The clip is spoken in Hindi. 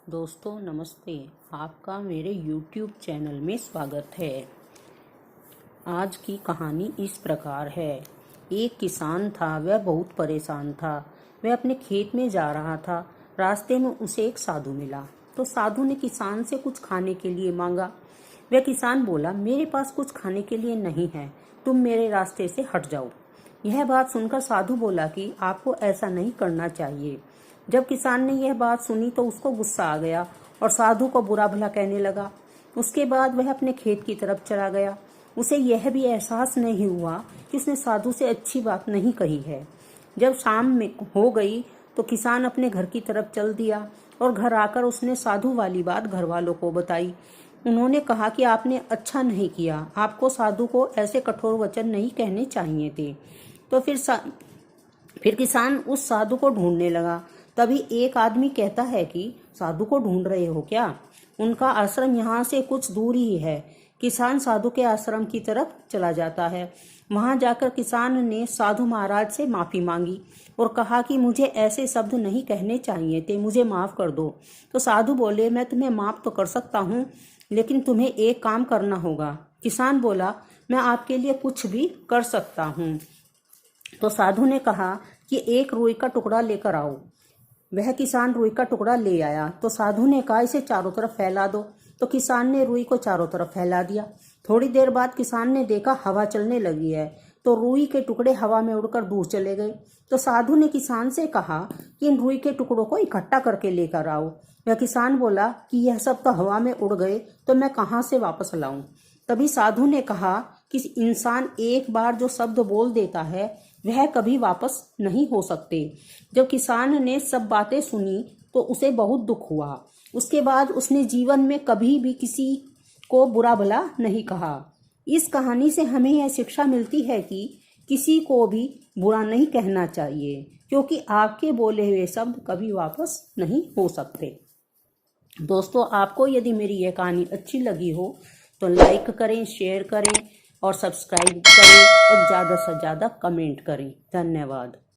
दोस्तों नमस्ते। आपका मेरे YouTube चैनल में स्वागत है। आज की कहानी इस प्रकार है। एक किसान था, वह बहुत परेशान था। वह अपने खेत में जा रहा था। रास्ते में उसे एक साधु मिला। तो साधु ने किसान से कुछ खाने के लिए मांगा। वह किसान बोला, मेरे पास कुछ खाने के लिए नहीं है, तुम मेरे रास्ते से हट जाओ। यह बात सुनकर साधु बोला कि आपको ऐसा नहीं करना चाहिए। जब किसान ने यह बात सुनी तो उसको गुस्सा आ गया और साधु को बुरा भला कहने लगा। उसके बाद वह अपने खेत की तरफ चला गया। उसे यह भी एहसास नहीं हुआ कि उसने साधु से अच्छी बात नहीं कही है। जब शाम में हो गई तो किसान अपने घर की तरफ चल दिया और घर आकर उसने साधु वाली बात घर वालों को बताई। उन्होंने कहा कि आपने अच्छा नहीं किया, आपको साधु को ऐसे कठोर वचन नहीं कहने चाहिए थे। तो फिर किसान उस साधु को ढूंढने लगा। तभी एक आदमी कहता है कि साधु को ढूंढ रहे हो क्या? उनका आश्रम यहाँ से कुछ दूर ही है। किसान साधु के आश्रम की तरफ चला जाता है। वहां जाकर किसान ने साधु महाराज से माफी मांगी और कहा कि मुझे ऐसे शब्द नहीं कहने चाहिए थे, मुझे माफ कर दो। तो साधु बोले, मैं तुम्हें माफ तो कर सकता हूँ, लेकिन तुम्हें एक काम करना होगा। किसान बोला, मैं आपके लिए कुछ भी कर सकता हूँ। तो साधु ने कहा कि एक रुई का टुकड़ा लेकर आओ। वह किसान रुई का टुकड़ा ले आया। तो साधु ने कहा, इसे चारों तरफ फैला दो। तो किसान ने रुई को चारों तरफ फैला दिया। थोड़ी देर बाद किसान ने देखा हवा चलने लगी है, तो रुई के टुकड़े हवा में उड़कर दूर चले गए। तो साधु ने किसान से कहा कि इन रुई के टुकड़ों को इकट्ठा करके लेकर आओ। वह किसान बोला कि यह सब तो हवा में उड़ गए, तो मैं कहाँ से वापस लाऊं? तभी साधु ने कहा कि इंसान एक बार जो शब्द बोल देता है वह कभी वापस नहीं हो सकते। जब किसान ने सब बातें सुनी तो उसे बहुत दुख हुआ। उसके बाद उसने जीवन में कभी भी किसी को बुरा भला नहीं कहा। इस कहानी से हमें यह शिक्षा मिलती है कि किसी को भी बुरा नहीं कहना चाहिए, क्योंकि आपके बोले हुए शब्द कभी वापस नहीं हो सकते। दोस्तों, आपको यदि मेरी यह कहानी अच्छी लगी हो तो लाइक करें, शेयर करें और सब्सक्राइब करें और ज़्यादा से ज़्यादा कमेंट करें। धन्यवाद।